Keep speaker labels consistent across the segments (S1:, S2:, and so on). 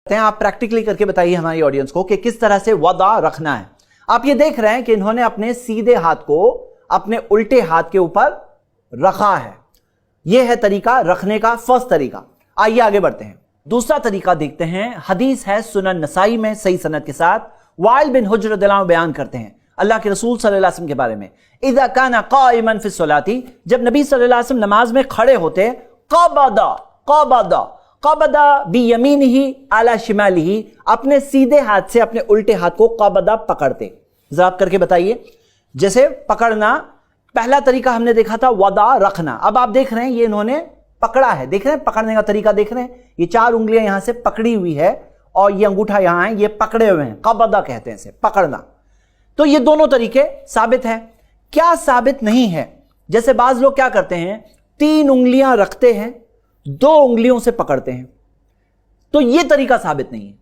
S1: आप प्रैक्टिकली करके बताइए हमारी ऑडियंस को कि किस तरह से वदा रखना है। आप ये देख रहे हैं कि इन्होंने अपने सीधे हाथ को अपने उल्टे हाथ के ऊपर रखा है। यह है तरीका रखने का, फर्स्ट तरीका। आइए आगे बढ़ते हैं, दूसरा तरीका देखते हैं। हदीस है सुनन नसाई में सही सनद के साथ, वाइल बिन हुज्र रदियल्लाहु अन्हु बयान करते हैं अल्लाह के रसूल सल्लल्लाहु अलैहि वसल्लम के बारे में, इज़ा काना काइमन फिस सलाती, जब नबी सल्लल्लाहु अलैहि वसल्लम नमाज में खड़े होते, कबदा बियमीनिही अला शिमालिही, अपने सीधे हाथ से अपने उल्टे हाथ को कबदा पकड़ते। जरा आप करके बताइए। जैसे पकड़ना, पहला तरीका हमने देखा था वदा रखना। अब आप देख रहे हैं ये इन्होंने पकड़ा है, देख रहे हैं पकड़ने का तरीका देख रहे हैं। ये चार उंगलियां यहां से पकड़ी हुई है और ये अंगूठा यहां है, ये पकड़े हुए हैं, कबदा कहते हैं इसे, पकड़ना। तो ये दोनों तरीके साबित है। क्या साबित नहीं है? जैसे बाज लोग क्या करते हैं, तीन उंगलियां रखते हैं, दो उंगलियों से पकड़ते हैं, तो ये तरीका साबित नहीं है।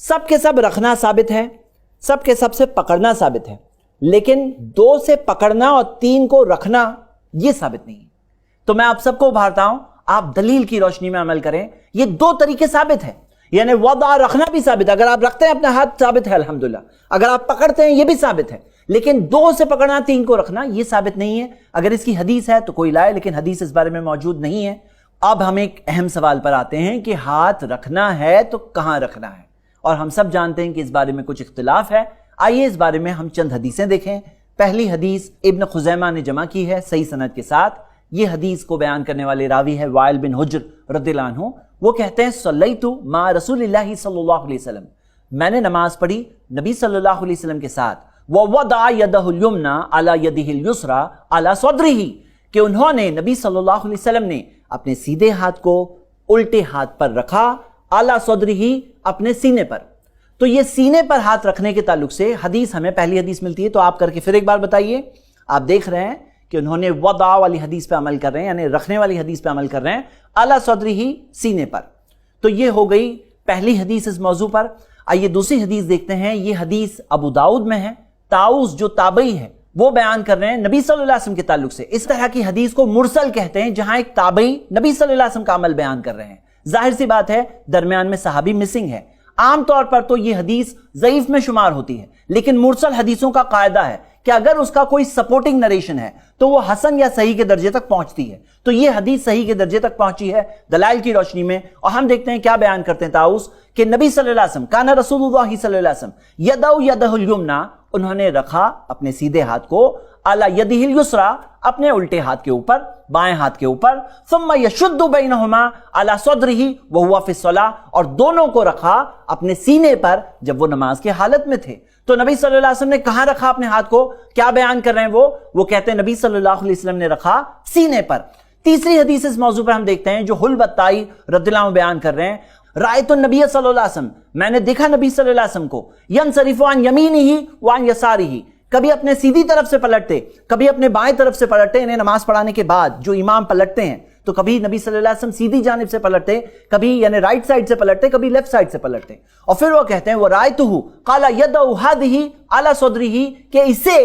S1: सबके सब रखना साबित है, सबके सब से पकड़ना साबित है, लेकिन दो से पकड़ना और तीन को रखना ये साबित नहीं है। तो मैं आप सबको उभारता हूं, आप दलील की रोशनी में अमल करें। ये दो तरीके साबित है, यानी वदा रखना भी साबित है, अगर आप रखते हैं अपना हाथ साबित है अल्हम्दुलिल्लाह, अगर आप पकड़ते हैं ये भी साबित है, लेकिन दो से पकड़ना तीन को रखना ये साबित नहीं है। अगर इसकी हदीस है तो कोई लाए, लेकिन हदीस इस बारे में मौजूद नहीं है। अब हम एक अहम सवाल पर आते हैं कि हाथ रखना है तो कहां रखना है, और हम सब जानते हैं कि इस बारे में कुछ इख्तिलाफ है। आइए इस बारे में हम चंद हदीसें देखें। पहली हदीस इब्न खुज़ैमा ने जमा की है सही सनद के साथ। ये हदीस को बयान करने वाले रावी है वाइल बिन हुज्र रदियल्लाहु अन्हु। वो कहते हैं सल्लैतु मा रसूलिल्लाहि सल्लल्लाहु अलैहि वसल्लम, मैंने नमाज पढ़ी नबी सल्लल्लाहु अलैहि वसल्लम के साथ, व वदा यदहुल युमना अला यदिहिल युसरा अला सद्रिही, कि उन्होंने नबी सल्लल्लाहु अलैहि वसल्लम ने अपने सीधे हाथ को उल्टे हाथ पर रखा, अला सद्रिही, अपने सीने पर। तो ये सीने पर हाथ रखने के ताल्लुक से हदीस हमें पहली हदीस मिलती है, तो आप करके फिर एक बार बताइए। आप देख रहे हैं कि उन्होंने वदा वाली हदीस पे अमल कर रहे हैं, यानी रखने वाली हदीस पे अमल कर रहे हैं, अला सद्रिही, सीने पर। तो ये हो गई पहली हदीस इस मौजू पर। आइए दूसरी हदीस देखते हैं। ये हदीस अबू दाऊद में है। ताऊस जो ताबई है वो बयान कर रहे हैं नबी सल्लल्लाहु अलैहि वसल्लम के ताल्लुक से। इस तरह की हदीस को मुरसल कहते हैं, जहां एक ताबई नबी सल्लल्लाहु अलैहि वसल्लम का अमल बयान कर रहे हैं। जाहिर सी बात है दरमियान में सहाबी मिसिंग है। आमतौर पर तो ये हदीस ज़ईफ में शुमार होती है, लेकिन मुरसल हदीसों का कायदा है कि अगर उसका कोई सपोर्टिंग नरेशन है तो वो हसन या सही के दर्जे तक पहुंचती है। तो ये हदीस सही के दर्जे तक पहुंची है दलाइल की रोशनी में। और हम देखते हैं क्या बयान करते हैं ताऊस कि नबी सल्लल्लाहु अलैहि वसल्लम, काना रसूलुल्लाह सल्लल्लाहु अलैहि वसल्लम यदउ यदहुल युमना, उन्होंने रखा अपने सीधे हाथ को, अला यदिहिल युसरा, अपने उल्टे हाथ के ऊपर, बाएं हाथ के ऊपर, सुम्मा यशुद्दु बैनहुमा अला सद्रिही व हुवा फिस सलाह, और दोनों को रखा अपने सीने पर जब वो नमाज की हालत में थे। तो नबी सल्लल्लाहु अलैहि वसल्लम ने कहां रखा अपने हाथ को? क्या बयान कर रहे हैं वो कहते हैं नबी सल्लल्लाहु अलैहि वसल्लम ने रखा सीने पर। तीसरी हदीस इस मौजू पर हम देखते हैं जो हुलबत्ताई रदियल्लाहु बयान कर रहे हैं, रायतु नबी सल्लल्लाहु अलैहि वसल्लम, मैंने देखा नबी सल्लल्लाहु अलैहि वसल्लम को, यनसरिफु अन यमीनिही व अन यसारिही, कभी अपने सीधी तरफ से पलटते, कभी अपने बाएं तरफ से पलटते। इन्हें नमाज पढ़ाने के बाद जो इमाम पलटते हैं तो कभी नबी सल्लल्लाहु अलैहि वसल्लम सीधी जानिब से पलटते, कभी यानी राइट साइड से पलटते, कभी लेफ्ट साइड से पलटते। और फिर वो कहते हैं वो रायतुहु काला यदउ हादिही अला सद्रिही, कि इसे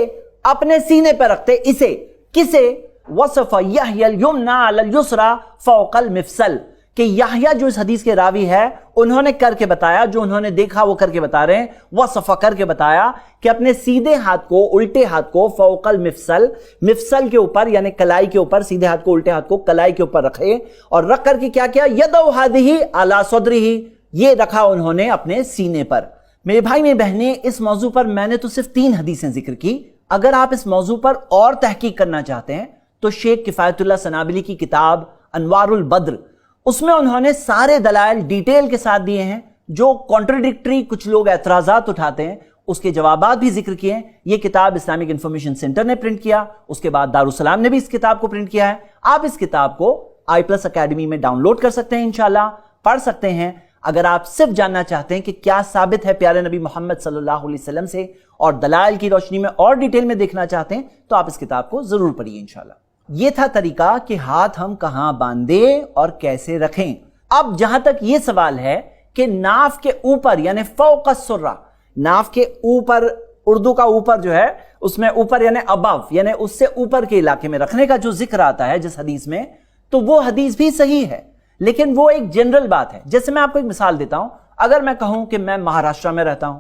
S1: अपने सीने पर रखते। इसे किसे? वसफ यहयल युमना अलल युसरा फौकल मिफसल, कि याहया जो इस हदीस के रावी है उन्होंने करके बताया, जो उन्होंने देखा वो करके बता रहे हैं, वह सफा करके बताया कि अपने सीधे हाथ को, उल्टे हाथ को फौकल मिफसल, मिफसल के ऊपर यानी कलाई के ऊपर, सीधे हाथ को उल्टे हाथ को कलाई के ऊपर रखे, और रख करके क्या किया? यदउ हादिही अला सद्रिही, ये रखा उन्होंने अपने सीने पर। मेरे भाई मेरी बहनें, इस मौजू पर मैंने तो सिर्फ 3 हदीसें जिक्र की। अगर आप इस मौजू पर और तहकीक करना चाहते हैं तो शेख किफायतुल्लाह सनाबिली की किताब अनवारुल बद्र, उसमें उन्होंने सारे दलाइल डिटेल के साथ दिए हैं। जो कॉन्ट्रडिक्टरी कुछ लोग एतराजात उठाते हैं उसके जवाबात भी जिक्र किए हैं। यह किताब इस्लामिक इंफॉर्मेशन सेंटर ने प्रिंट किया, उसके बाद दारुसलाम ने भी इस किताब को प्रिंट किया है। आप इस किताब को i+ अकेडमी में डाउनलोड कर सकते हैं, इंशाल्लाह पढ़ सकते हैं। अगर आप सिर्फ जानना चाहते हैं कि क्या साबित है प्यारे नबी मोहम्मद सल्लल्लाहु अलैहि वसल्लम से, और दलाइल की रोशनी में और डिटेल में देखना चाहते हैं, तो आप इस किताब को जरूर पढ़िए इंशाल्लाह। ये था तरीका कि हाथ हम कहां बांधे और कैसे रखें। अब जहां तक ये सवाल है कि नाफ के ऊपर यानी फौकस सुर्रा, नाफ के ऊपर, उर्दू का ऊपर जो है उसमें ऊपर यानी अबव, यानी उससे ऊपर के इलाके में रखने का जो जिक्र आता है जिस हदीस में, तो वो हदीस भी सही है, लेकिन वो एक जनरल बात है। जैसे मैं आपको एक मिसाल देता हूं, اگر میں کہوں کہ میں مہاراشٹر میں رہتا ہوں،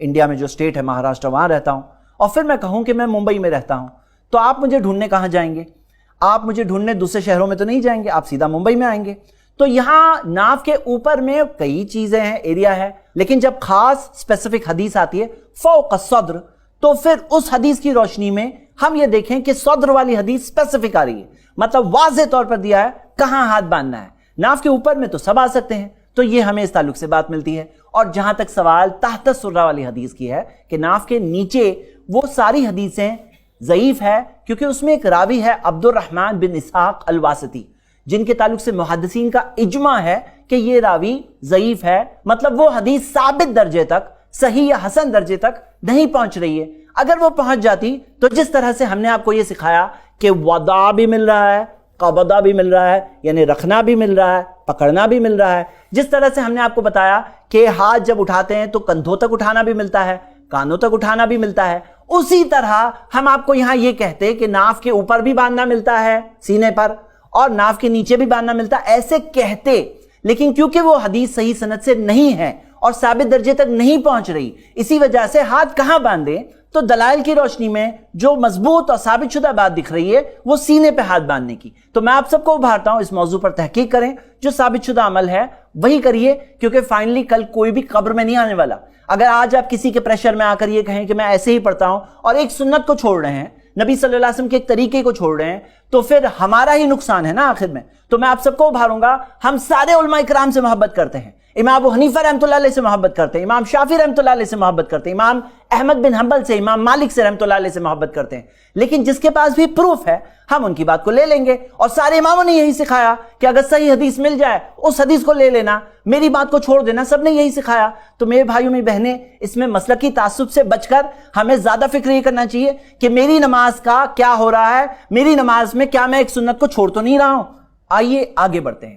S1: انڈیا میں جو اسٹیٹ ہے مہاراشٹر، وہاں رہتا ہوں، اور پھر میں کہوں کہ میں ممبئی میں رہتا ہوں، تو آپ مجھے ڈھونڈنے کہاں جائیں گے؟ آپ مجھے ڈھونڈنے دوسرے شہروں میں تو نہیں جائیں گے، آپ سیدھا ممبئی میں آئیں گے۔ تو یہاں ناف کے اوپر میں کئی چیزیں ہیں، ایریا ہے، لیکن جب خاص اسپیسیفک حدیث آتی ہے فوق الصدر، تو پھر اس حدیث کی روشنی میں ہم یہ دیکھیں کہ صدر والی حدیث اسپیسیفک آ رہی ہے، مطلب واضح طور پر دیا ہے کہاں ہاتھ باندھنا ہے۔ ناف کے اوپر میں تو سب آ سکتے ہیں، تو یہ ہمیں اس تعلق سے بات ملتی ہے۔ اور جہاں تک سوال تحت السرہ والی حدیث کی ہے کہ ناف کے نیچے، وہ ساری حدیثیں ضعیف ہے، کیونکہ اس میں ایک راوی ہے عبد الرحمن بن اسحاق الواسطی، جن کے تعلق سے محدثین کا اجماع ہے کہ یہ راوی ضعیف ہے، مطلب وہ حدیث ثابت درجے تک، صحیح یا حسن درجے تک نہیں پہنچ رہی ہے۔ اگر وہ پہنچ جاتی تو جس طرح سے ہم نے آپ کو یہ سکھایا کہ وضع بھی مل رہا ہے، قبضہ بھی مل رہا ہے، یعنی رکھنا بھی مل رہا ہے، پکڑنا بھی مل رہا ہے، جس طرح سے ہم نے آپ کو بتایا کہ ہاتھ جب اٹھاتے ہیں تو کندھوں تک اٹھانا بھی ملتا ہے، کانوں تک اٹھانا بھی ملتا ہے، اسی طرح ہم آپ کو یہاں یہ کہتے کہ ناف کے اوپر بھی باندھنا ملتا ہے سینے پر، اور ناف کے نیچے بھی باندھنا ملتا ہے، ایسے کہتے، لیکن کیونکہ وہ حدیث صحیح سند سے نہیں ہے اور ثابت درجے تک نہیں پہنچ رہی، اسی وجہ سے ہاتھ کہاں باندھے؟ تو دلائل کی روشنی میں جو مضبوط اور ثابت شدہ بات دکھ رہی ہے وہ سینے پہ ہاتھ باندھنے کی۔ تو میں آپ سب کو ابھارتا ہوں اس موضوع پر تحقیق کریں، جو ثابت شدہ عمل ہے وہی کریے، کیونکہ فائنلی کل کوئی بھی قبر میں نہیں آنے والا۔ اگر آج آپ کسی کے پریشر میں آ کر یہ کہیں کہ میں ایسے ہی پڑھتا ہوں اور ایک سنت کو چھوڑ رہے ہیں، نبی صلی اللہ علیہ وسلم کے ایک طریقے کو چھوڑ رہے ہیں، تو پھر ہمارا ہی نقصان ہے نا آخر میں۔ تو میں آپ سب کو ابھاروں گا، ہم سارے علماء کرام سے محبت کرتے ہیں، امام ابو حنیفہ رحمۃ اللہ علیہ سے محبت کرتے ہیں، امام شافعی رحمۃ اللہ علیہ سے محبت کرتے ہیں، امام احمد بن حنبل سے، امام مالک سے رحمۃ اللہ علیہ سے محبت کرتے ہیں، لیکن جس کے پاس بھی پروف ہے ہم ان کی بات کو لے لیں گے۔ اور سارے اماموں نے یہی سکھایا کہ اگر صحیح حدیث مل جائے اس حدیث کو لے لینا، میری بات کو چھوڑ دینا، سب نے یہی سکھایا۔ تو میرے بھائیوں میں بہنیں، اس میں مسلکی تعصب سے بچ کر ہمیں زیادہ فکر یہ کرنا چاہیے کہ میری نماز کا کیا ہو رہا ہے، میری نماز میں کیا میں ایک سنت کو چھوڑ تو نہیں رہا ہوں۔ آئیے آگے بڑھتے ہیں۔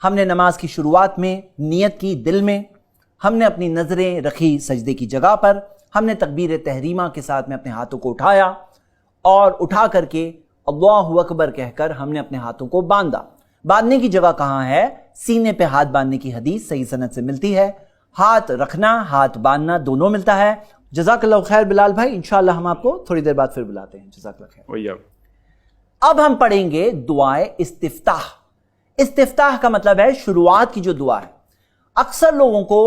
S1: ہم نے نماز کی شروعات میں نیت کی دل میں، ہم نے اپنی نظریں رکھی سجدے کی جگہ پر، ہم نے تکبیر تحریمہ کے ساتھ میں اپنے ہاتھوں کو اٹھایا، اور اٹھا کر کے اللہ اکبر کہہ کر ہم نے اپنے ہاتھوں کو باندھا۔ باندھنے کی جگہ کہاں ہے؟ سینے پہ ہاتھ باندھنے کی حدیث صحیح سند سے ملتی ہے، ہاتھ رکھنا ہاتھ باندھنا دونوں ملتا ہے۔ جزاک اللہ خیر بلال بھائی، انشاءاللہ ہم آپ کو تھوڑی دیر بعد پھر بلاتے ہیں۔ جزاک اللہ خیر۔ اب ہم پڑھیں گے دعائے استفتاح۔ استفتاح کا مطلب ہے شروعات کی جو دعا ہے۔ اکثر لوگوں کو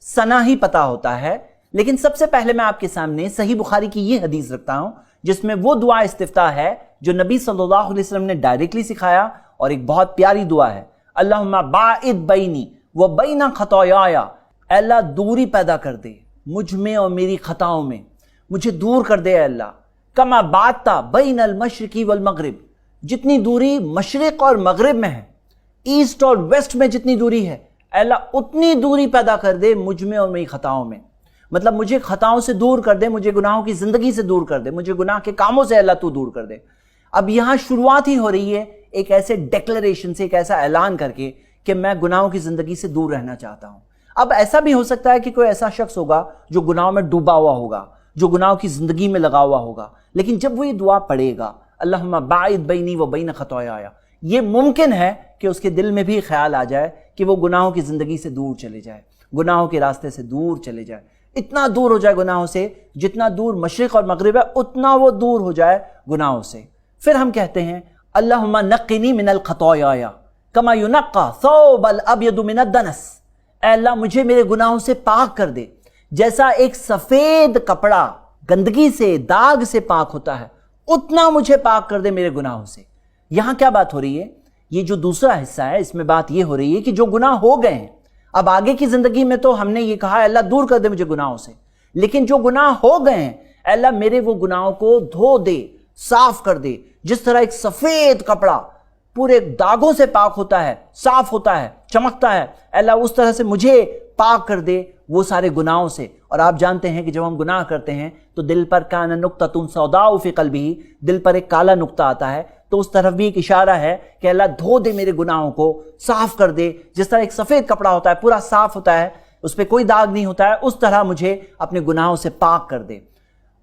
S1: ثنا ہی پتا ہوتا ہے، لیکن سب سے پہلے میں آپ کے سامنے صحیح بخاری کی یہ حدیث رکھتا ہوں جس میں وہ دعا استفتاح ہے جو نبی صلی اللہ علیہ وسلم نے ڈائریکٹلی سکھایا، اور ایک بہت پیاری دعا ہے، اللہم باعد بینی و بین خطایایا، اے اللہ دوری پیدا کر دے مجھ میں اور میری خطاؤں میں، مجھے دور کر دے اے اللہ، کما بعدتا بین المشرقی والمغرب، جتنی دوری مشرق اور مغرب میں ہے، ایسٹ اور ویسٹ میں جتنی دوری ہے، اے اللہ اتنی دوری پیدا کر دے مجھ میں اور میری خطاؤں میں، مطلب مجھے خطاؤں سے دور کر دے، مجھے گناہوں کی زندگی سے دور کر دے، مجھے گناہ کے کاموں سے اللہ تو دور کر دے۔ اب یہاں شروعات ہی ہو رہی ہے ایک ایسے ڈیکلریشن سے، ایک ایسا اعلان کر کے کہ میں گناہوں کی زندگی سے دور رہنا چاہتا ہوں۔ اب ایسا بھی ہو سکتا ہے کہ کوئی ایسا شخص ہوگا جو گناہوں میں ڈوبا ہوا ہوگا، جو گناہوں کی زندگی میں لگا ہوا ہوگا، لیکن جب وہ یہ دعا پڑھے گا اللہم باعد بینی و بین خطایا، یہ ممکن ہے کہ اس کے دل میں بھی خیال آ جائے کہ وہ گناہوں کی زندگی سے دور چلے جائے، گناہوں کے راستے سے دور چلے جائے، اتنا دور ہو جائے گناہوں سے، جتنا دور مشرق اور مغرب ہے اتنا وہ دور ہو جائے گناہوں سے۔ پھر ہم کہتے ہیں اللہم نقنی من الخطایا کما ینقی ثوب الابیض من الدنس، اے اللہ مجھے میرے گناہوں سے پاک کر دے، جیسا ایک سفید کپڑا گندگی سے داغ سے پاک ہوتا ہے اتنا مجھے پاک کر دے میرے گناہوں سے۔ یہاں کیا بات ہو رہی ہے؟ یہ جو دوسرا حصہ ہے اس میں بات یہ ہو رہی ہے کہ جو گناہ ہو گئے ہیں، اب آگے کی زندگی میں تو ہم نے یہ کہا اللہ دور کر دے مجھے گناہوں سے، لیکن جو گناہ ہو گئے ہیں اے اللہ میرے وہ گناہوں کو دھو دے، صاف کر دے، جس طرح ایک سفید کپڑا پورے داغوں سے پاک ہوتا ہے، صاف ہوتا ہے، چمکتا ہے، اے اللہ اس طرح سے مجھے پاک کر دے وہ سارے گناہوں سے۔ اور آپ جانتے ہیں کہ جب ہم گناہ کرتے ہیں تو دل پر کان نقطۃ سوداء فی قلبہ، دل پر ایک کالا نقطہ آتا ہے، تو اس طرف بھی ایک اشارہ ہے کہ اللہ دھو دے میرے گناہوں کو، صاف کر دے، جس طرح ایک سفید کپڑا ہوتا ہے پورا صاف ہوتا ہے، اس پہ کوئی داغ نہیں ہوتا ہے، اس طرح مجھے اپنے گناہوں سے پاک کر دے۔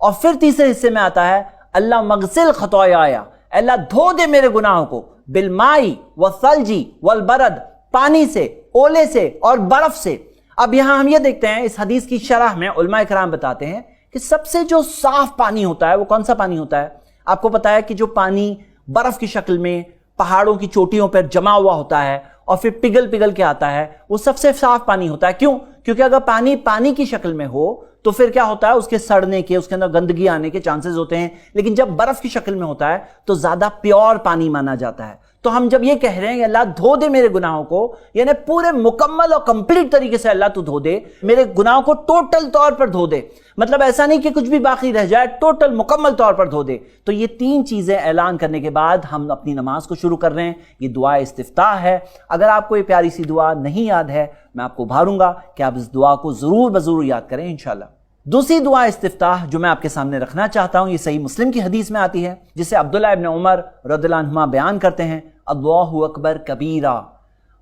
S1: اور پھر تیسرے حصے میں آتا ہے اللہ مغسل خطایا، اللہ دھو دے میرے گناہوں کو بالماء والثلج والبرد، پانی سے، اولے سے اور برف سے۔ اب यहां हम ये देखते हैं, इस हदीस की शरह में उलमा इकराम बताते हैं कि सबसे जो साफ पानी होता है वो कौन सा पानी होता है? आपको पता है कि जो पानी बर्फ की शक्ल में पहाड़ों की चोटियों पर जमा हुआ होता है और फिर पिघल पिघल के आता है, वो सबसे साफ पानी होता है। क्यों? क्योंकि अगर पानी पानी की शक्ल में हो तो फिर क्या होता है, उसके सड़ने के, उसके अंदर गंदगी आने के चांसेस होते हैं। लेकिन जब बर्फ की शक्ल में होता है तो ज्यादा प्योर पानी माना जाता है। तो हम जब ये कह रहे हैं कि अल्लाह धो दे मेरे गुनाहों को, यानी पूरे मुकम्मल और कंप्लीट तरीके से अल्लाह तू धो दे मेरे गुनाहों को, टोटल तौर पर धो दे, मतलब ऐसा नहीं कि कुछ भी बाकी रह जाए, टोटल मुकम्मल तौर पर धो दे। तो ये 3 चीजें ऐलान करने के बाद हम अपनी नमाज को शुरू कर रहे हैं। ये दुआ इस्तिफ्ताह है। अगर आपको ये प्यारी सी दुआ नहीं याद है, मैं आपको उभारूंगा कि आप इस दुआ को जरूर बजरूर याद करें इंशाल्लाह। दूसरी दुआ इस्तिफ्ताह जो मैं आपके सामने रखना चाहता हूं, ये सही मुस्लिम की हदीस में आती है, जिसे अब्दुल्लाह इब्न उमर रदियल्लाहु अन्हुमा बयान करते हैं, अल्लाहु अकबर कबीरा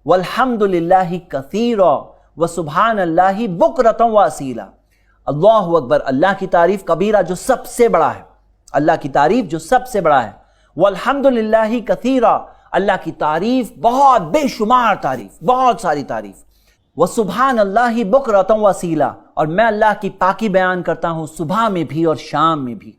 S1: वल्हम्दुलिल्लाहि कसीरा व सुब्हानल्लाहि बुकरतन व असीला। अल्लाहु अकबर, अल्लाह की तारीफ, कबीरा जो सबसे बड़ा है, अल्लाह की तारीफ जो सबसे बड़ा है, वल्हम्दुलिल्लाहि कसीरा, अल्लाह की तारीफ बहुत बेशुमार तारीफ, बहुत सारी तारीफ, व सुब्हानल्लाहि बुकरतन व असीला, और मैं अल्लाह की पाकी बयान करता हूं सुबह में भी और शाम में भी।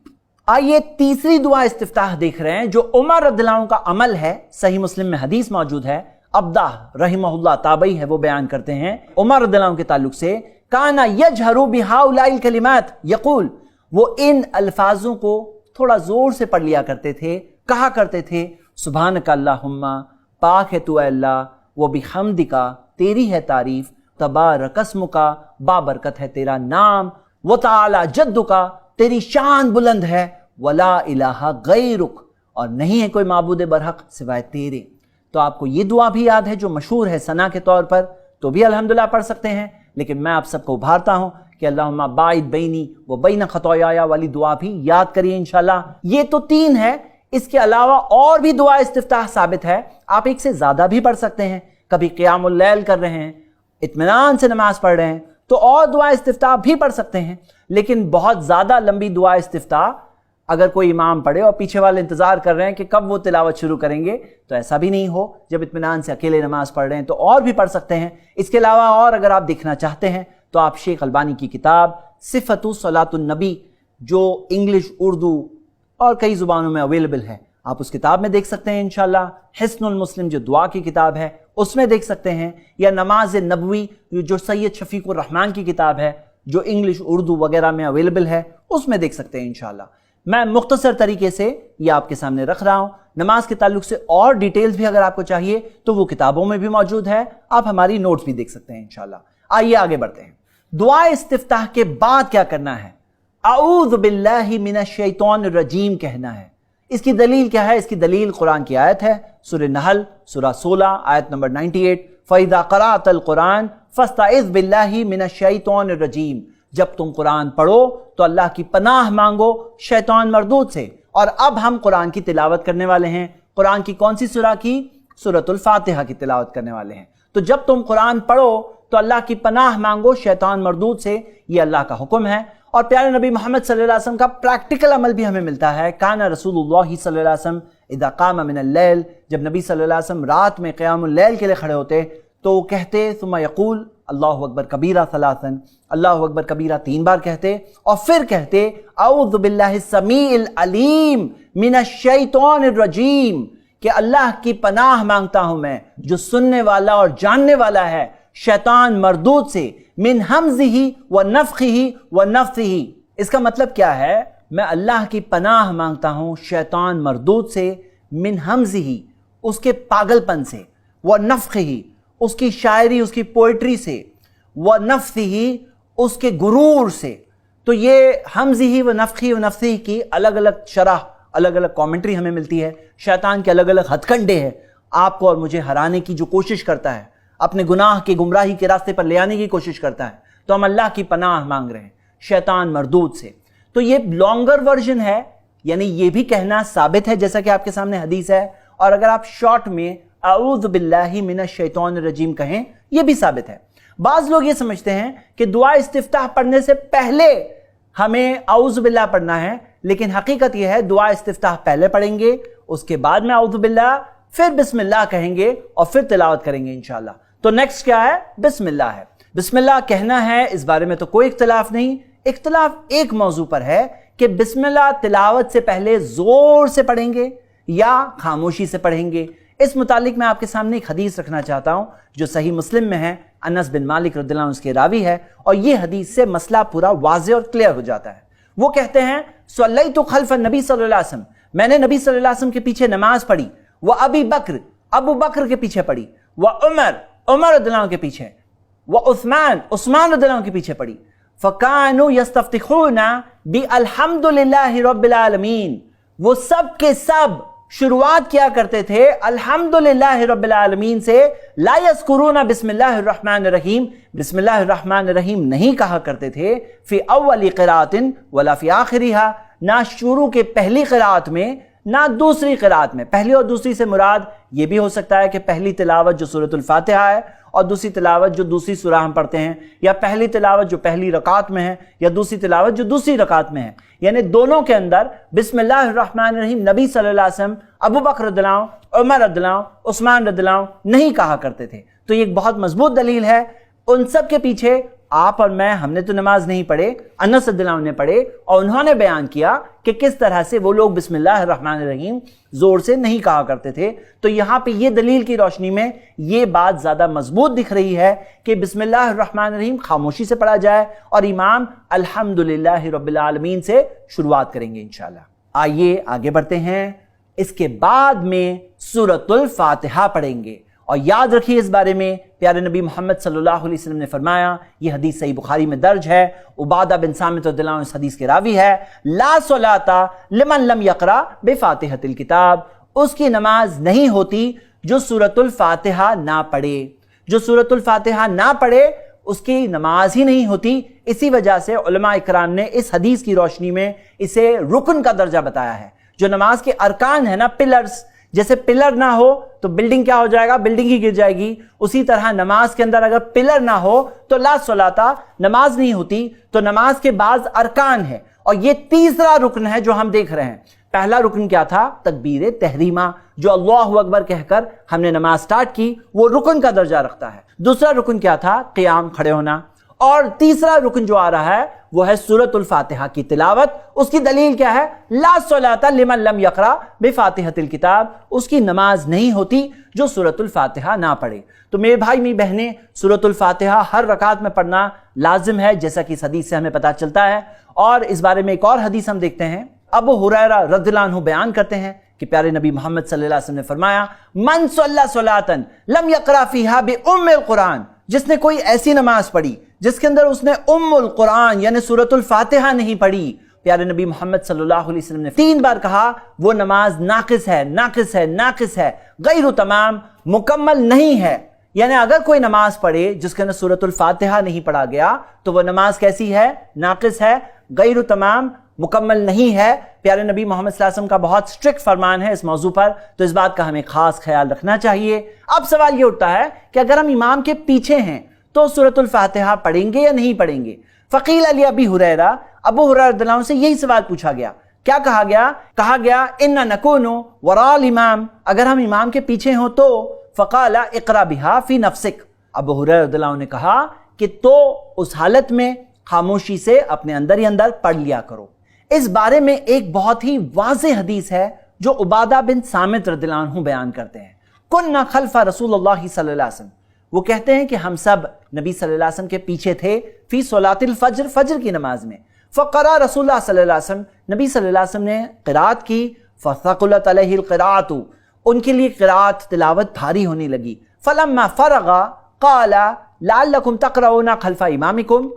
S1: आइए तीसरी दुआ इस्तिफ्ताह देख रहे हैं जो उमर रदियल्लाहु अन्हु का अमल है। सही मुस्लिम में हदीस मौजूद है, अब्दाह रहिमहुल्लाह ताबई है, वो बयान करते हैं उमर रदियल्लाहु अन्हु के ताल्लुक से, काना यजहरू बिहाउलाइल कलिमात यकूल, वो इन अल्फाजों को थोड़ा जोर से पढ़ लिया करते थे, कहा करते थे, सुभानका अल्लाहुम्मा, पाक है तू अल्लाह, वो बिहम्दिका, तेरी है तारीफ, तबारकस्मुका, बाबरकत है तेरा नाम, व तआला जद्दुका, तेरी शान बुलंद है, वला इलाहा गैरुक, और नहीं है कोई माबूद बरहक सिवाय तेरे। तो आपको ये दुआ भी याद है जो मशहूर है सना के तौर पर, तो भी अल्हम्दुलिल्लाह पढ़ सकते हैं। लेकिन मैं आप सबको उभारता हूं कि अल्लाहुम्मा बाइद बैनी व बैन खताया वाली दुआ भी याद करिए इंशाल्लाह। ये तो 3 है, इसके अलावा और भी दुआ इस्तिफ्ताह साबित है। आप एक से ज्यादा भी पढ़ सकते हैं। कभी क़ियामुल लैल कर रहे हैं, इत्मीनान से नमाज पढ़ रहे हैं, तो और दुआ इस्तिफ्ताह भी पढ़ सकते हैं। लेकिन बहुत ज्यादा लंबी दुआ इस्तिफ्ताह अगर कोई इमाम पढ़े और पीछे वाले इंतजार कर रहे हैं कि कब वो तिलावत शुरू करेंगे, तो ऐसा भी नहीं हो। जब इत्मीनान से अकेले नमाज पढ़ रहे हैं तो और भी पढ़ सकते हैं। इसके अलावा और अगर आप देखना चाहते हैं तो आप शेख अलबानी की किताब सिफतु सलातुन नबी, जो इंग्लिश, उर्दू और कई जुबानों में अवेलेबल है, आप उस किताब में देख सकते हैं इंशाल्लाह। हिस्नुल मुस्लिम जो दुआ की किताब है उसमें देख सकते हैं, या नमाज नबवी जो सैयद शफीकुर रहमान की किताब है जो इंग्लिश, उर्दू वगैरह में अवेलेबल है, उसमें देख सकते हैं इंशाल्लाह। मैं मुख्तसर तरीके से ये आपके सामने रख रहा हूं। नमाज के ताल्लुक से और डिटेल्स भी अगर आपको चाहिए तो वो किताबों में भी मौजूद है, आप हमारी नोट्स भी देख सकते हैं इंशाल्लाह। आइए आगे बढ़ते हैं। दुआ इस्तिफ्ताह के बाद क्या करना है? अऊज़ु बिल्लाहि मिनश शैतानिर रजीम कहना है। इसकी दलील क्या है? इसकी दलील कुरान की आयत है, सूरह नहल सूरह 16 आयत नंबर 98, फ़इज़ा क़रअतल कुरान फ़स्तइज़ बिल्लाहि मिनश शैतानिर रजीम, जब तुम कुरान पढ़ो तो अल्लाह की पनाह मांगो शैतान मरदूद से। और अब हम कुरान की तिलावत करने वाले हैं। कुरान की कौन सी सूरह की? सूरतुल फातिहा की तिलावत करने वाले हैं। तो जब तुम कुरान पढ़ो तो अल्लाह की पनाह मांगो शैतान मरदूद से, ये अल्लाह का हुक्म है। और प्यारे नबी मोहम्मद सल्लल्लाहु अलैहि वसल्लम का प्रैक्टिकल अमल भी हमें मिलता है। काना रसूलुल्लाह सल्लल्लाहु अलैहि वसल्लम इज़ा क़ाम मिनल लैल, जब नबी सल्लल्लाहु अलैहि वसल्लम रात में क़ियामुल लैल के लिए खड़े होते तो कहते, सुम्मा यक़ूल अल्लाहु अकबर कबीरा सलासन, अल्लाहु अकबर कबीरा 3 बार कहते, और फिर कहते अऊज़ु बिल्लाहि समीइल अलीम मिनश शैतानिर रजीम, कि अल्लाह की पनाह मांगता हूं मैं जो सुनने वाला और जानने वाला है शैतान मरदूद से, मिन हमज़िही व नफ़ख़िही व नफ़्सिही। इसका मतलब क्या है? मैं अल्लाह की पनाह मांगता हूं शैतान मरदूद से, मिन हमज़िही उसके पागलपन से, व नफ़्ख़िही उसकी शायरी, उसकी पोइट्री से, व नफ़्सिही उसके गुरूर से। तो ये हमज़िही व नफ़्ख़ी व नफ़्सिही की अलग अलग शरह, अलग अलग कमेंट्री हमें मिलती है। शैतान के अलग अलग हथकंडे हैं, आपको और मुझे हराने की जो कोशिश करता है, अपने गुनाह के गुमराही के रास्ते पर ले आने की कोशिश करता है। तो हम अल्लाह की पनाह मांग रहे हैं शैतान मरदूद से। तो ये लॉन्गर वर्जन है, यानी ये भी कहना साबित है जैसा कि आपके सामने हदीस है। और अगर आप शॉर्ट में अऊज़ु बिल्लाहि मिनश शैतानिर रजीम कहें, यह भी साबित है। बाज लोग ये समझते हैं कि दुआ इस्तिफ्ताह पढ़ने से पहले हमें अऊज़ु बिल्लाह पढ़ना है, लेकिन हकीकत यह है दुआ इस्तिफ्ताह पहले पढ़ेंगे, उसके बाद में अऊज़ु बिल्लाह, फिर बिस्मिल्लाह कहेंगे और फिर तिलावत करेंगे इंशाल्लाह। तो नेक्स्ट क्या है? बिस्मिल्लाह है। बिस्मिल्लाह कहना है, इस बारे में तो कोई इख्तिलाफ नहीं। इख्तिलाफ एक मौजू पर है कि बिस्मिल्लाह तिलावत से पहले जोर से पढ़ेंगे या खामोशी से पढ़ेंगे। इस मुतालिक मैं आपके सामने एक हदीस रखना चाहता हूं जो सही मुस्लिम में है, अनस बिन मालिक रदियल्लाहु अन्हु उसके रावी है, और ये हदीस से मसला पूरा वाज़ेह और क्लियर हो जाता है। वो कहते हैं सल्लैतु खल्फ़ नबी सल्लल्लाहु अलैहि वसल्लम, मैंने नबी सल्लल्लाहु अलैहि वसल्लम के पीछे नमाज पढ़ी, व अबी बकर, अबू बकर के पीछे पढ़ी, व उमर, उमर रदियल्लाहु अन्हु के पीछे, व उस्मान, उस्मान रदियल्लाहु अन्हु के पीछे पढ़ी। फ़कानु यस्तफ्तिखूना बि अल्हम्दुलिल्लाहि रब्बिल आलमीन, वो सब के सब शुरुआत किया करते थे अल्हम्दुलिल्लाहि रब्बिल आलमीन से। ला यज़कुरूना बिस्मिल्लाहिर रहमानिर रहीम, बिस्मिल्लाहिर रहमानिर रहीम नहीं कहा करते थे। फी अव्वली क़िराअतिन वला फी आखिरिहा, ना शुरू के पहली क़िराअत में ना दूसरी क़िराअत में। पहली और दूसरी से मुराद ये भी हो सकता है कि पहली तिलावत जो सूरतुल फातिहा है और दूसरी तिलावत जो दूसरी सूरा हम पढ़ते हैं, या पहली तिलावत जो पहली रकात में है या दूसरी तिलावत जो दूसरी रकात में है, यानी दोनों के अंदर बिस्मिल्लाहिर रहमानिर रहीम नबी सल्लल्लाहु अलैहि वसल्लम, अबू बकर रदियल्लाहु अन्हु, उमर रदियल्लाहु अन्हु, उस्मान रदियल्लाहु अन्हु नहीं कहा करते थे। तो ये एक बहुत मजबूत दलील है। उन सब के पीछे आप और मैं, हमने तो नमाज नहीं पढ़े, अनस रदियल्लाहु अन्हु ने पढ़े, और उन्होंने बयान किया कि किस तरह से वो लोग बिस्मिल्लाहिर रहमानिर रहीम जोर से नहीं कहा करते थे। तो यहाँ पे ये दलील की रोशनी में ये बात ज्यादा मजबूत दिख रही है कि बिस्मिल्लाहिर रहमानिर रहीम खामोशी से पढ़ा जाए और इमाम अल्हम्दुलिल्लाहि रब्बिल आलमीन से शुरुआत करेंगे इंशाअल्लाह। आइए आगे बढ़ते हैं। इसके बाद में सूरतुल फातिहा पढ़ेंगे, और याद रखिए इस बारे में प्यारे नबी मोहम्मद सल्लल्लाहु अलैहि वसल्लम ने फरमाया, यह हदीस सही बुखारी में दर्ज है, उबादा बिन सामित रदियल्लाहु अन्हु इस हदीस के रावी है, ला सलाता लिमन लम यक़रा बिफातिहतिल किताब, उसकी नमाज नहीं होती जो सूरतुल फातिहा ना पढ़े। जो सूरतुल फातिहा ना पढ़े उसकी नमाज ही नहीं होती। इसी वजह से उलमा इकराम ने इस हदीस की रोशनी में इसे रुकन का दर्जा बताया है। जो नमाज के अरकान है ना, पिलर्स, जैसे पिलर ना हो तो बिल्डिंग क्या हो जाएगा, बिल्डिंग ही गिर जाएगी। उसी तरह नमाज के अंदर अगर पिलर ना हो तो ला सलाता, नमाज नहीं होती। तो नमाज के बाद अरकान है, और ये तीसरा रुकन है जो हम देख रहे हैं। पहला रुकन क्या था, तकबीर तहरीमा, जो अल्लाहु अकबर कहकर हमने नमाज स्टार्ट की, वो रुकन का दर्जा रखता है। दूसरा रुकन क्या था, क़ियाम, खड़े होना। और तीसरा रुकन जो आ रहा है वो है सूरतुल फातिहा की तिलावत। उसकी दलील क्या है, ला सलाता लिमन लम यक़रा बिफातिहतिल किताब, उसकी नमाज नहीं होती जो सूरतुल फातिहा ना पढ़े। तो मेरे भाई मेरी बहनें, सूरतुल फातिहा हर रकात में पढ़ना लाजिम है, जैसा कि इस हदीस से हमें पता चलता है। और इस बारे में एक और हदीस हम देखते हैं। अबू हुरैरा रज़ियल्लाहु अन्हु बयान करते हैं कि प्यारे नबी मोहम्मद सल्लल्लाहु अलैहि वसल्लम ने फरमाया, मन सल्ला सलातन लम यक़रा फीहा बिउम्मिल कुरान, जिसने कोई ऐसी नमाज पढ़ी जिसके अंदर उसने उम्मुल कुरान यानी सूरतुल फातिहा नहीं पढ़ी, प्यारे नबी मोहम्मद सल्लल्लाहु अलैहि वसल्लम ने 3 बार कहा वो नमाज नाकिस है, नाकिस है, नाकिस है, गैरु तमाम, मुकम्मल नहीं है। यानी अगर कोई नमाज पढ़े जिसके अंदर सूरतुल फातिहा नहीं पढ़ा गया तो वह नमाज कैसी है, नाकिस है, गैरु तमाम, मुकम्मल नहीं है। प्यारे नबी मोहम्मद सल्लल्लाहु अलैहि वसल्लम का बहुत स्ट्रिक्ट फरमान है इस मौजू पर, तो इस बात का हमें खास ख्याल रखना चाहिए। अब सवाल ये उठता है कि अगर हम इमाम के पीछे हैं तो सूरतुल फातिहा पढ़ेंगे या नहीं पढ़ेंगे। फ़क़ील अली अबी हुरैरा, अबू हुरैरा रज़ियल्लाहु अन्हु से यही सवाल पूछा गया। क्या कहा गया? कहा गया इन्ना नकूनु वराल इमाम, अगर हम इमाम के पीछे हों तो फ़क़ाला इक़रा बिहा फ़ी नफ़्सिक, अबू हुरैरा रज़ियल्लाहु अन्हु ने कहा कि तो उस हालत में खामोशी से अपने अंदर ही अंदर पढ़ लिया करो। इस बारे में एक बहुत ही वाज़ेह हदीस है जो उबादा बिन सामित रज़ियल्लाहु अन्हु बयान करते हैं। कुन्ना खल्फ़ा रसूलुल्लाह सल्लल्लाहु अलैहि वसल्लम, वो कहते हैं कि हम सब नबी सल्लल्लाहु अलैहि वसल्लम के पीछे थे फी सलातिल फज्र, फज्र की नमाज में। फ़क़रा रसूलुल्लाह सल्लल्लाहु अलैहि वसल्लम, नबी सल्लल्लाहु अलैहि वसल्लम ने क़िराअत की। फ़थक़ुलत अलैहिल क़िराअतु, उनके लिए क़िराअत तिलावत भारी होने लगी। फ़लम्मा फ़रग़ा क़ाला लअल्लकुम तक़रऊना ख़ल्फ़ा इमामिकुम,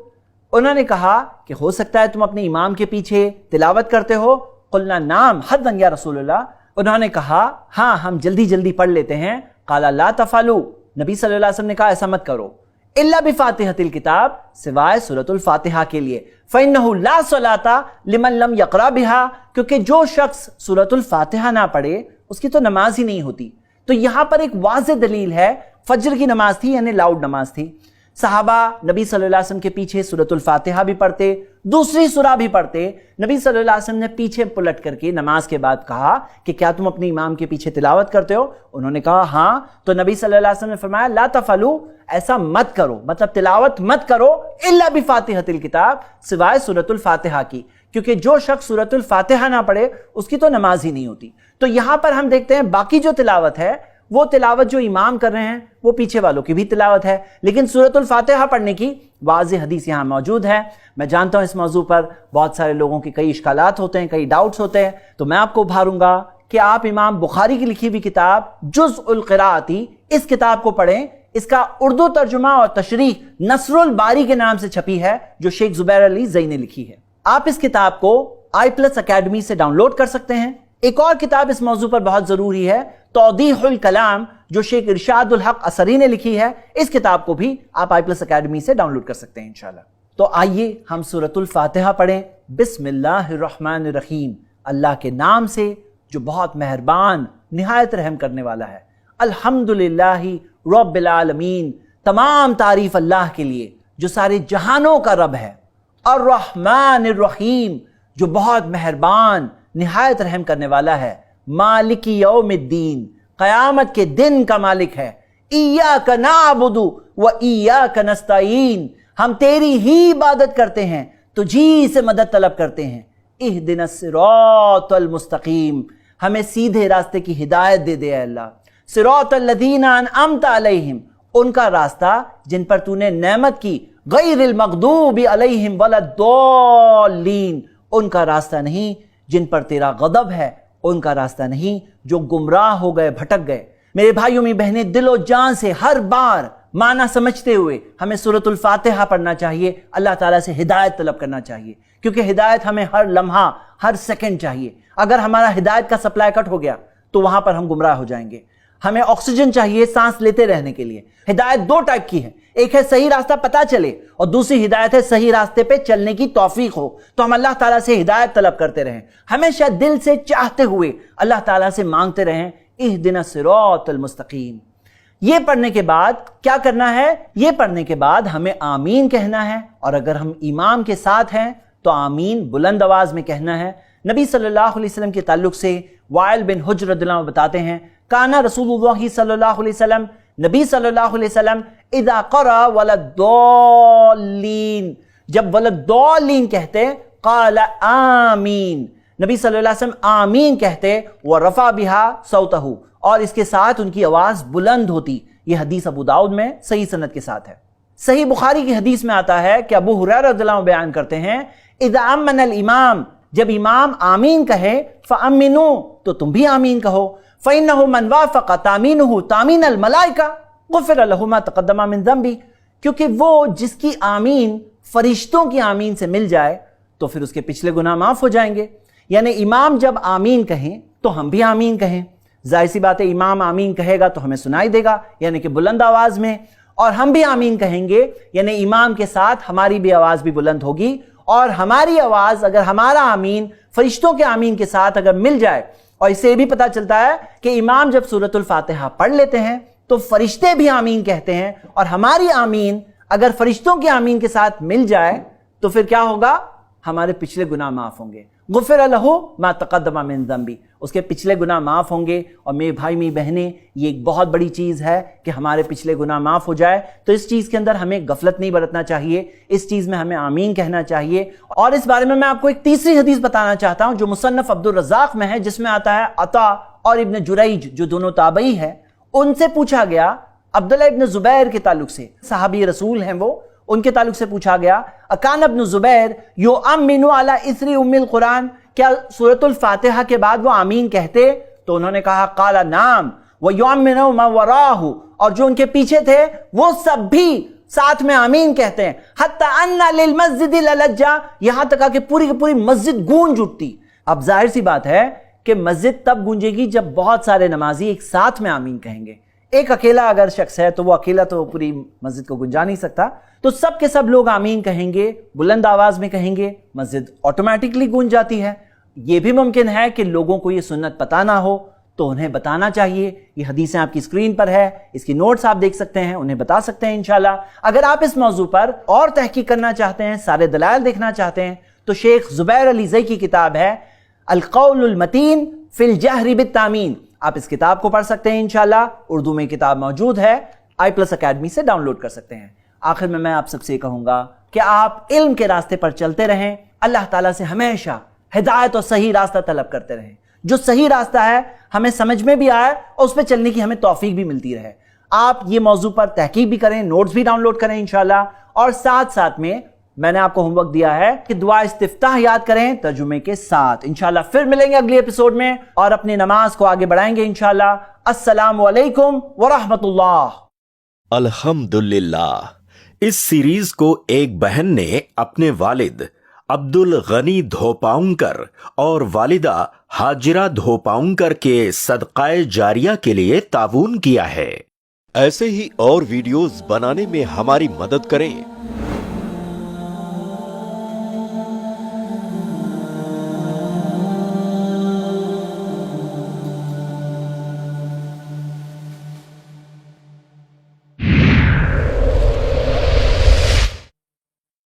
S1: उन्होंने कहा कि हो सकता है तुम अपने इमाम के पीछे तिलावत करते हो। क़ुलना नाम हद्दन या रसूलल्लाह, उन्होंने कहा हाँ हम जल्दी जल्दी पढ़ लेते हैं। क़ाला ला तफ़अलू, नबी सल्लल्लाहु अलैहि वसल्लम ने कहा ऐसा मत करो। इल्ला बिफ़ातिहतिल किताब, सिवाय सूरतुल फातिहा के लिए। फ़इन्नहु ला सलाता लिमन लम यक़रा बिहा, क्योंकि जो शख्स सूरतुल फातिहा ना पढ़े उसकी तो नमाज ही नहीं होती। तो यहाँ पर एक वाज़ेह दलील है। फज्र की नमाज थी यानी लाउड नमाज थी। सहाबा नबी सल्लल्लाहु अलैहि वसल्लम के पीछे सूरतुल फातिहा भी पढ़ते, दूसरी सूरा भी पढ़ते। नबी सल्लल्लाहु अलैहि वसल्लम ने पीछे पलट करके नमाज के बाद कहा कि क्या तुम अपने इमाम के पीछे तिलावत करते हो? उन्होंने कहा हाँ। तो नबी सल्लल्लाहु अलैहि वसल्लम ने फरमाया ला तफलू, ऐसा मत करो, मतलब तिलावत मत करो इल्ला बि फातिहतिल किताब, सिवाय सूरतुल फातिहा की, क्योंकि जो शख्स सूरतुल फातिहा ना पढ़े उसकी तो नमाज ही नहीं होती। तो यहां पर हम देखते हैं बाकी जो तिलावत है वो तिलावत जो इमाम कर रहे हैं वो पीछे वालों की भी तिलावत है, लेकिन सूरतुल फातिहा पढ़ने की वाज़ेह हदीस यहाँ मौजूद है। मैं जानता हूँ इस मौजू पर बहुत सारे लोगों के कई इश्कालात होते हैं, कई डाउट्स होते हैं, तो मैं आपको उभारूंगा कि आप इमाम बुखारी की लिखी हुई किताब जुज़्उल क़िराअती, इस किताब को पढ़ें। इसका उर्दू तर्जुमा और तशरीह नसरुल बारी के नाम से छपी है, जो शेख ज़ुबैर अली ज़ई ने लिखी है। आप इस किताब को iPlus अकेडमी से डाउनलोड कर सकते हैं। एक और किताब इस मौजू पर बहुत जरूरी है, तौदीहुल कलाम, जो शेख इरशादुल हक असरी ने लिखी है। इस किताब को भी आप iPlus अकेडमी से डाउनलोड कर सकते हैं इंशाल्लाह। तो आइए हम सूरतुल फातिहा पढ़ें। बिस्मिल्लाहिर्रहमानिर्रहीम, अल्लाह के नाम से जो बहुत मेहरबान निहायत रहम करने वाला है। अल्हम्दुलिल्लाहि रब्बिल आलमीन, तमाम तारीफ अल्लाह के लिए जो सारे जहानों का रब है। अर्रहमानिर्रहीम, जो बहुत मेहरबान निहायत रहम करने वाला है। मालिकी यौमिद्दीन, क़यामत के दिन का मालिक है। इय्याका नअबुदु व इय्याका नस्तईन, हम तेरी ही इबादत करते हैं, तुझी से मदद तलब करते हैं। इहदिनस सिरातल मुस्तकीम, हमें सीधे रास्ते की हिदायत दे दे अल्लाह। सिरातल लज़ीना अनअमता अलैहिम, उनका रास्ता जिन पर तूने नेमत की। गैरिल मग़दूबि अलैहिम वलद्दाल्लीन, उनका रास्ता नहीं जिन पर तेरा गदब है, उनका रास्ता नहीं जो गुमराह हो गए, भटक गए। मेरे भाइयों में बहनें, दिलो जान से हर बार माना समझते हुए हमें सूरतुल फातिहा पढ़ना चाहिए, अल्लाह ताला से हिदायत तलब करना चाहिए, क्योंकि हिदायत हमें हर लम्हा हर सेकंड चाहिए। अगर हमारा हिदायत का सप्लाई कट हो गया तो वहां पर हम गुमराह हो जाएंगे। हमें ऑक्सीजन चाहिए सांस लेते रहने के लिए। हिदायत दो टाइप की है, एक है सही रास्ता पता चले, और दूसरी हिदायत है सही रास्ते पे चलने की तौफीक हो। तो हम अल्लाह ताला से हिदायत तलब करते रहें, हमेशा दिल से चाहते हुए अल्लाह ताला से मांगते रहें, इहदिनस सिरातल मुस्तकीम। ये पढ़ने के बाद क्या करना है? ये पढ़ने के बाद हमें आमीन कहना है, और अगर हम इमाम के साथ हैं तो आमीन बुलंद आवाज में कहना है। नबी सल्लल्लाहु अलैहि वसल्लम के ताल्लुक से वाइल बिन हुज्र रदियल्लाहु अन्हु बताते हैं, काना रसूलुल्लाह सल्लल्लाहु अलैहि वसल्लम, नबी सल्लल्लाहु अलैहि वसल्लम इदा क़रा वलद्दाल्लीन, जब वलद्दाल्लीन कहते क़ाला आमीन, नबी सल्लल्लाहु अलैहि वसल्लम आमीन कहते, व रफ़ा बिहा सौतहु, और इसके साथ उनकी आवाज बुलंद होती। यह हदीस अबू दाऊद में सही सनद के साथ है। सही बुखारी की हदीस में आता है कि अबू हुरैरा रज़ियल्लाहु अन्हु बयान करते हैं, इदा अम्मनल इमाम, जब इमाम आमीन कहे, फ़अम्मिनू, तो तुम भी आमीन कहो। फ़इन्नहु मन वाफ़क़ तामीनुहु तामीनल मलाइका गुफ़िर लहु मा तक़द्दम मिन ज़ंबी, क्योंकि वो जिसकी आमीन फरिश्तों की आमीन से मिल जाए तो फिर उसके पिछले गुनाह माफ हो जाएंगे। यानी इमाम जब आमीन कहें तो हम भी आमीन कहें। जाहिर सी बात है, इमाम आमीन कहेगा तो हमें सुनाई देगा, यानी कि बुलंद आवाज में, और हम भी आमीन कहेंगे, यानी इमाम के साथ हमारी भी आवाज भी बुलंद होगी। और हमारी आवाज, अगर हमारा आमीन फरिश्तों के आमीन के साथ अगर मिल जाए, और इससे भी पता चलता है कि इमाम जब सूरतुल फातिहा पढ़ लेते हैं तो फरिश्ते भी आमीन कहते हैं, और हमारी आमीन अगर फरिश्तों की आमीन के साथ मिल जाए तो फिर क्या होगा? हमारे पिछले गुनाह माफ होंगे। गुफ़िर लहु मा तक़द्दम मिन ज़ंबी, उसके पिछले गुनाह माफ होंगे। और मेरे भाई मेरी बहनें, ये एक बहुत बड़ी चीज़ है कि हमारे पिछले गुनाह माफ हो जाए। तो इस चीज़ के अंदर हमें गफलत नहीं बरतना चाहिए, इस चीज़ में हमें आमीन कहना चाहिए। और इस बारे में मैं आपको एक तीसरी हदीस बताना चाहता हूँ जो मुसन्नफ अब्दुर रज़्ज़ाक़ में है, जिसमें आता है अता और इब्न जुरैज, जो दोनों ताबई है, उनसे पूछा गया, अब्दुल्लाह इब्न ज़ुबैर के ताल्लुक से, सहाबी रसूल हैं वो, उनके ताल्लुक से पूछा गया, अकान इब्न ज़ुबैर युअम्मिनु अला इस्री उम्मिल कुरान, क्या सूरतुल फातिहा के बाद वो आमीन कहते? तो उन्होंने कहा, काला नाम व युअम्मिनु मा वराहु, और जो उनके पीछे थे वो सब भी साथ में आमीन कहते हैं। हत्ता अन्ना लिल मस्जिदि ललज्जा, यहां तक कि पूरी की पूरी मस्जिद गूंज उठती। अब जाहिर सी बात है कि मस्जिद तब गूंजेगी जब बहुत सारे नमाजी एक साथ में आमीन कहेंगे। एक अकेला अगर शख्स है तो वो अकेला तो पूरी मस्जिद को गुंजा नहीं सकता, तो सब के सब लोग आमीन कहेंगे, बुलंद आवाज में कहेंगे, मस्जिद ऑटोमेटिकली गूंज जाती है। ये भी मुमकिन है कि लोगों को ये सुन्नत पता ना हो, تو انہیں بتانا چاہیے. یہ حدیثیں آپ کی اسکرین پر ہے, اس کی نوٹس آپ دیکھ سکتے ہیں, انہیں بتا سکتے ہیں انشاءاللہ. اگر آپ اس موضوع پر اور تحقیق کرنا چاہتے ہیں, سارے دلائل دیکھنا چاہتے ہیں, تو شیخ زبیر علی زئی کی کتاب ہے القول المتین فی الجہر بالتامین, آپ اس کتاب کو پڑھ سکتے ہیں انشاءاللہ. اردو میں کتاب موجود ہے, i+ اکیڈمی سے ڈاؤن لوڈ کر سکتے ہیں. آخر میں آپ سب سے کہوں گا کہ آپ علم کے راستے پر چلتے رہیں, اللہ تعالیٰ سے ہمیشہ ہدایت اور صحیح راستہ طلب کرتے رہیں. جو صحیح راستہ ہے ہمیں سمجھ میں بھی آئے اور اس پہ چلنے کی ہمیں توفیق بھی ملتی رہے. آپ یہ موضوع پر تحقیق بھی کریں, نوٹس بھی ڈاؤن لوڈ کریں انشاءاللہ, اور ساتھ ساتھ میں نے آپ کو ہوم ورک دیا ہے کہ دعا استفتاح یاد کریں ترجمے کے ساتھ. انشاءاللہ پھر ملیں گے اگلی ایپیسوڈ میں اور اپنی نماز کو آگے بڑھائیں گے انشاءاللہ. السلام علیکم ورحمۃ اللہ.
S2: الحمدللہ. اس سیریز کو ایک بہن نے اپنے والد عبدالغنی دھوپاؤنکر اور والدہ ہاجرہ دھوپاؤنکر کے صدقہ جاریہ کے لیے تعاون کیا ہے.
S3: ایسے ہی اور ویڈیوز بنانے میں ہماری مدد کریں.